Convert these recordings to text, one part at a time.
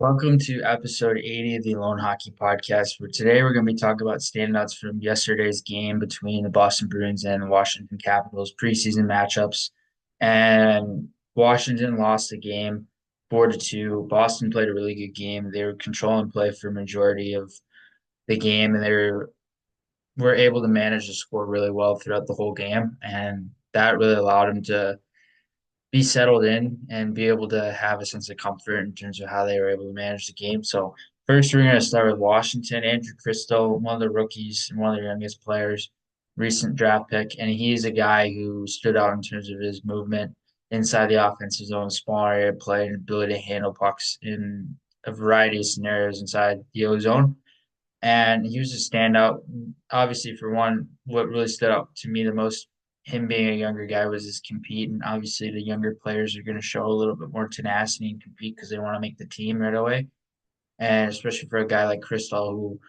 Welcome to episode 80 of the Loane Hockey Podcast. For today, we're going to be talking about standouts from yesterday's game between the Boston Bruins and the Washington Capitals preseason matchups. And Washington lost the game 4-2. Boston played a really good game. They were controlling play for a majority of the game, and were able to manage the score really well throughout the whole game. And that really allowed them to be settled in and be able to have a sense of comfort in terms of how they were able to manage the game. So first, we're going to start with Washington. Andrew Crystal, one of the rookies and one of the youngest players, recent draft pick, and he's a guy who stood out in terms of his movement inside the offensive zone, small area play, and ability to handle pucks in a variety of scenarios inside the O zone. And he was a standout. Obviously, for one, what really stood out to me the most, him being a younger guy, was his compete. And obviously, the younger players are going to show a little bit more tenacity and compete because they want to make the team right away. And especially for a guy like Crystal, who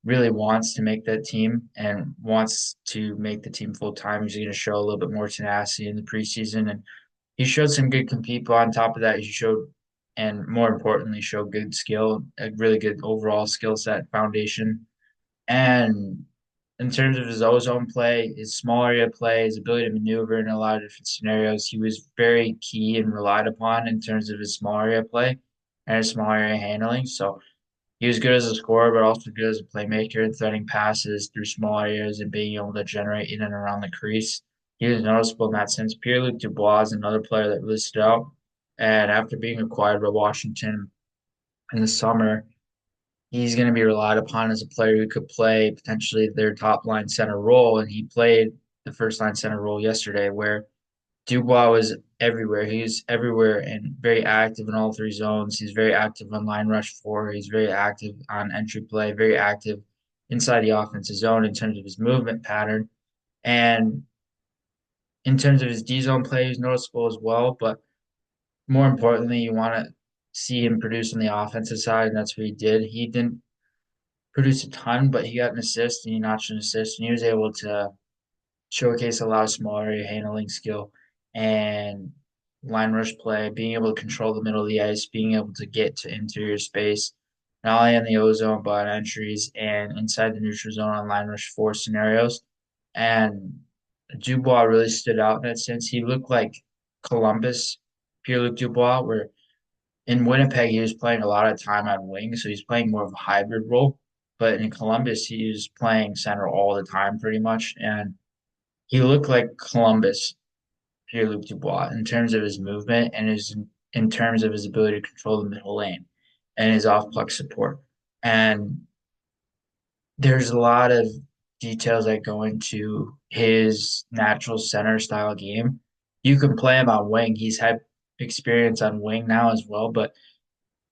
really wants to make that team and wants to make the team full time, he's going to show a little bit more tenacity in the preseason. And he showed some good compete, but on top of that, he showed, and more importantly, showed good skill, a really good overall skill set foundation. And in terms of his ozone play, his small area play, his ability to maneuver in a lot of different scenarios, he was very key and relied upon in terms of his small area play and his small area handling. So he was good as a scorer, but also good as a playmaker and threading passes through small areas and being able to generate in and around the crease. He was noticeable in that sense. Pierre-Luc Dubois is another player that really stood out. And after being acquired by Washington in the summer, he's going to be relied upon as a player who could play potentially their top line center role. And he played the first line center role yesterday, where Dubois was everywhere. He's everywhere and very active in all three zones. He's very active on line rush four. He's very active on entry play, very active inside the offensive zone in terms of his movement pattern. And in terms of his D zone play, he's noticeable as well. But more importantly, you want to see him produce on the offensive side, and that's what he did. He didn't produce a ton, but he got an assist and he notched an assist, and he was able to showcase a lot of small area handling skill and line rush play, being able to control the middle of the ice, being able to get to interior space, not only in the O zone, but on entries and inside the neutral zone on line rush four scenarios. And Dubois really stood out in that sense. He looked like Columbus, Pierre-Luc Dubois, where in Winnipeg, he was playing a lot of time on wing, so he's playing more of a hybrid role. But in Columbus, he was playing center all the time, pretty much, and he looked like Columbus, Pierre-Luc Dubois, in terms of his movement and his in terms of his ability to control the middle lane and his off puck support. And there's a lot of details that go into his natural center style game. You can play him on wing. He's had experience on wing now as well, but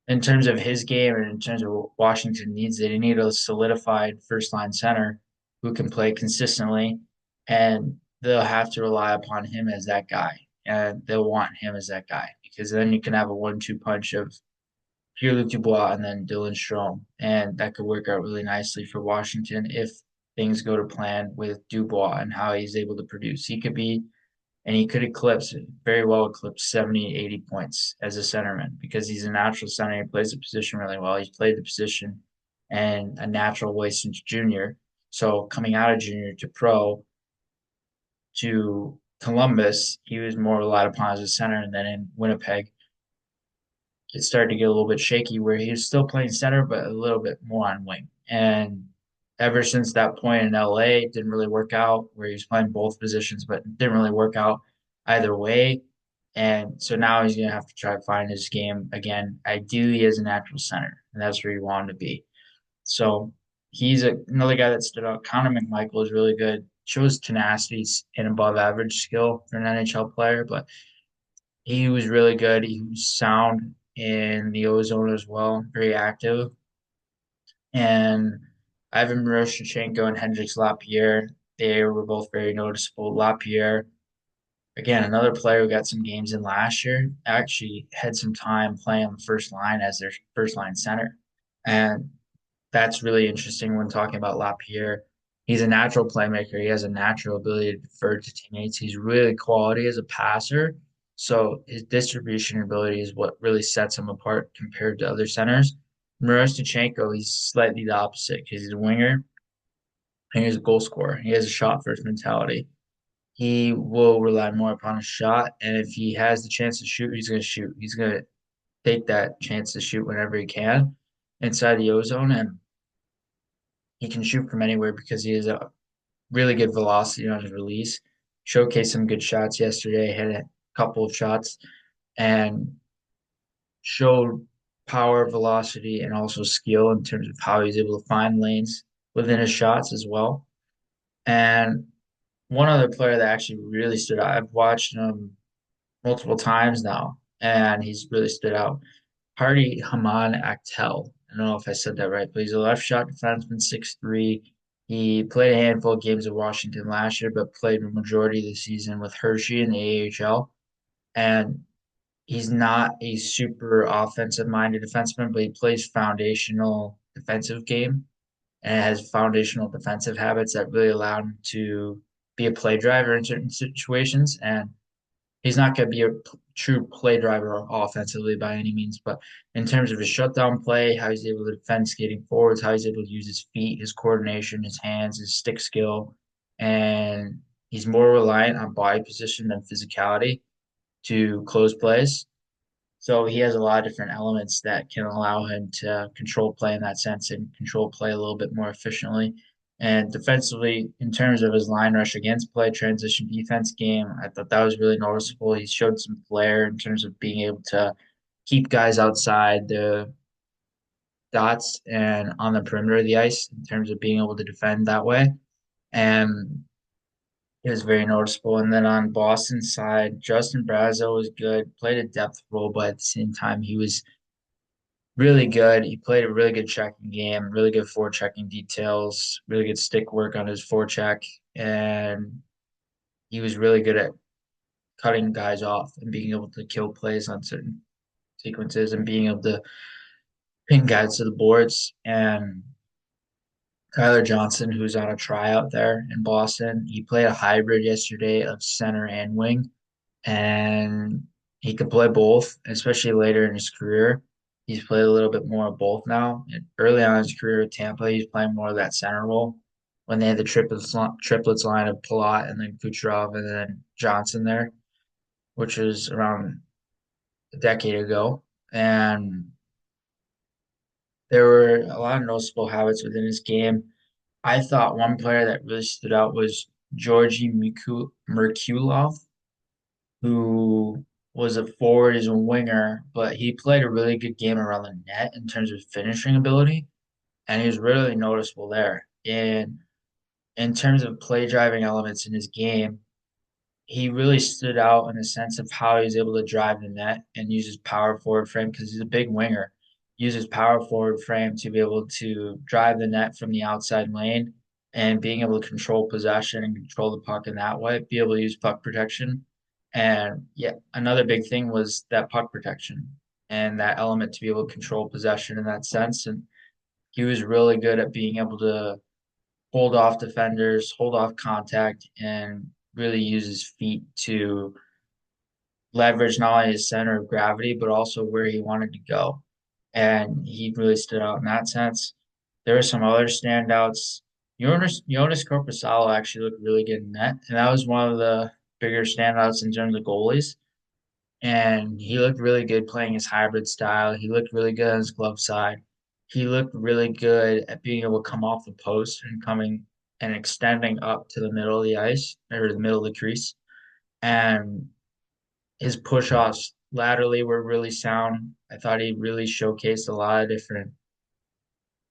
in terms of his game and in terms of what Washington needs, they need a solidified first line center who can play consistently, and they'll have to rely upon him as that guy. And they'll want him as that guy because then you can have a 1-2 punch of Pierre-Luc Dubois and then Dylan Strome, and that could work out really nicely for Washington if things go to plan with Dubois and how he's able to produce. He could be and he could eclipse, very well eclipse 70, 80 points as a centerman because he's a natural center. He plays the position really well. He's played the position and a natural way since junior. So coming out of junior to pro to Columbus, he was more relied upon as a center. And then in Winnipeg, it started to get a little bit shaky where he was still playing center, but a little bit more on wing. And ever since that point in LA, it didn't really work out where he was playing both positions, but it didn't really work out either way. And so now he's going to have to try to find his game again, ideally as a natural center. And that's where he wanted to be. So another guy that stood out. Connor McMichael is really good, shows tenacity and above average skill for an NHL player, but he was really good. He was sound in the ozone as well, very active. And Ivan Miroshnichenko and Hendrix Lapierre, they were both very noticeable. Lapierre, again, another player who got some games in last year, actually had some time playing on the first line as their first line center. And that's really interesting when talking about Lapierre. He's a natural playmaker. He has a natural ability to defer to teammates. He's really quality as a passer. So his distribution ability is what really sets him apart compared to other centers. Miroshnichenko, he's slightly the opposite because he's a winger and he's a goal scorer. He has a shot first mentality. He will rely more upon a shot, and if he has the chance to shoot, he's going to shoot. He's going to take that chance to shoot whenever he can inside the ozone, and he can shoot from anywhere because he has a really good velocity on his release. Showcased some good shots yesterday, had a couple of shots, and showed power, velocity, and also skill in terms of how he's able to find lanes within his shots as well. And one other player that actually really stood out, I've watched him multiple times now, and he's really stood out. Hardy Haman Akhtel. I don't know if I said that right, but he's a left shot defenseman, 6'3". He played a handful of games at Washington last year, but played the majority of the season with Hershey in the AHL. And he's not a super offensive minded defenseman, but he plays foundational defensive game and has foundational defensive habits that really allow him to be a play driver in certain situations. And he's not going to be a true play driver offensively by any means, but in terms of his shutdown play, how he's able to defend skating forwards, how he's able to use his feet, his coordination, his hands, his stick skill, and he's more reliant on body position than physicality to close plays. So he has a lot of different elements that can allow him to control play in that sense and control play a little bit more efficiently. And defensively, in terms of his line rush against play, transition defense game, I thought that was really noticeable. He showed some flair in terms of being able to keep guys outside the dots and on the perimeter of the ice in terms of being able to defend that way. And it was very noticeable. And then on Boston's side, Justin Brazeau was good, played a depth role, but at the same time, he was really good. He played a really good checking game, really good forechecking details, really good stick work on his forecheck, and he was really good at cutting guys off and being able to kill plays on certain sequences and being able to pin guys to the boards. And Tyler Johnson, who's on a tryout there in Boston, he played a hybrid yesterday of center and wing, and he could play both, especially later in his career. He's played a little bit more of both now. And early on in his career at Tampa, he's playing more of that center role when they had the triplets line of Palat and then Kucherov and then Johnson there, which was around a decade ago. And there were a lot of noticeable habits within his game. I thought one player that really stood out was Georgi Merkulov, who was a forward, is a winger, but he played a really good game around the net in terms of finishing ability, and he was really noticeable there. And in terms of play driving elements in his game, he really stood out in the sense of how he was able to drive the net and use his power forward frame because he's a big winger. Use his power forward frame to be able to drive the net from the outside lane and being able to control possession and control the puck in that way, be able to use puck protection. And yeah, another big thing was that puck protection and that element to be able to control possession in that sense. And he was really good at being able to hold off defenders, hold off contact, and really use his feet to leverage not only his center of gravity, but also where he wanted to go. And he really stood out in that sense. There were some other standouts. Jonas Corposalo actually looked really good in net, and that was one of the bigger standouts in terms of goalies. And he looked really good playing his hybrid style. He looked really good on his glove side. He looked really good at being able to come off the post and coming and extending up to the middle of the ice or the middle of the crease. And his push offs laterally were really sound. I thought he really showcased a lot of different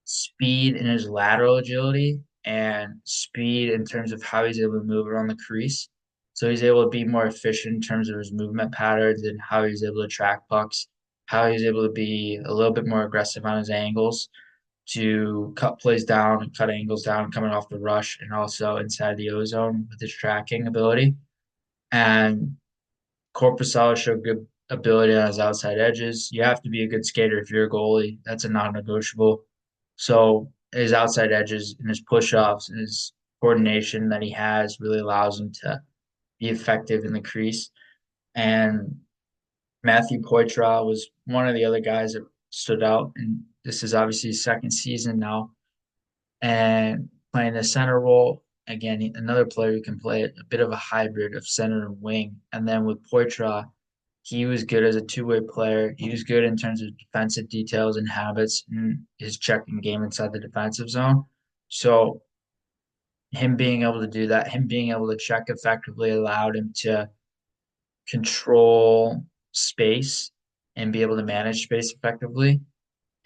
speed in his lateral agility and speed in terms of how he's able to move around the crease. So he's able to be more efficient in terms of his movement patterns and how he's able to track pucks, how he's able to be a little bit more aggressive on his angles to cut plays down and cut angles down coming off the rush and also inside the ozone with his tracking ability. And Corpusala showed good ability on his outside edges. You have to be a good skater if you're a goalie. That's a non-negotiable. So his outside edges and his push-offs and his coordination that he has really allows him to be effective in the crease. And Matthew Poitras was one of the other guys that stood out, and this is obviously his second season now, and playing the center role. Again, another player who can play a bit of a hybrid of center and wing. And then with Poitras, he was good as a two-way player. He was good in terms of defensive details and habits and his checking game inside the defensive zone. So him being able to do that, him being able to check effectively allowed him to control space and be able to manage space effectively.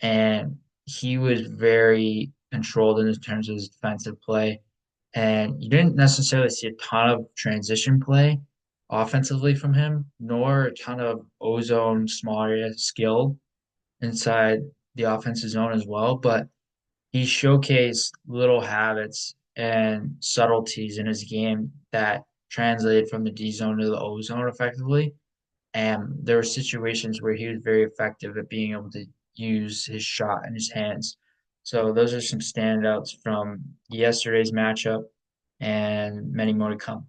And he was very controlled in terms of his defensive play. And you didn't necessarily see a ton of transition play offensively from him, nor a ton of ozone small area skill inside the offensive zone as well. But he showcased little habits and subtleties in his game that translated from the D zone to the O zone effectively. And there were situations where he was very effective at being able to use his shot in his hands. So those are some standouts from yesterday's matchup and many more to come.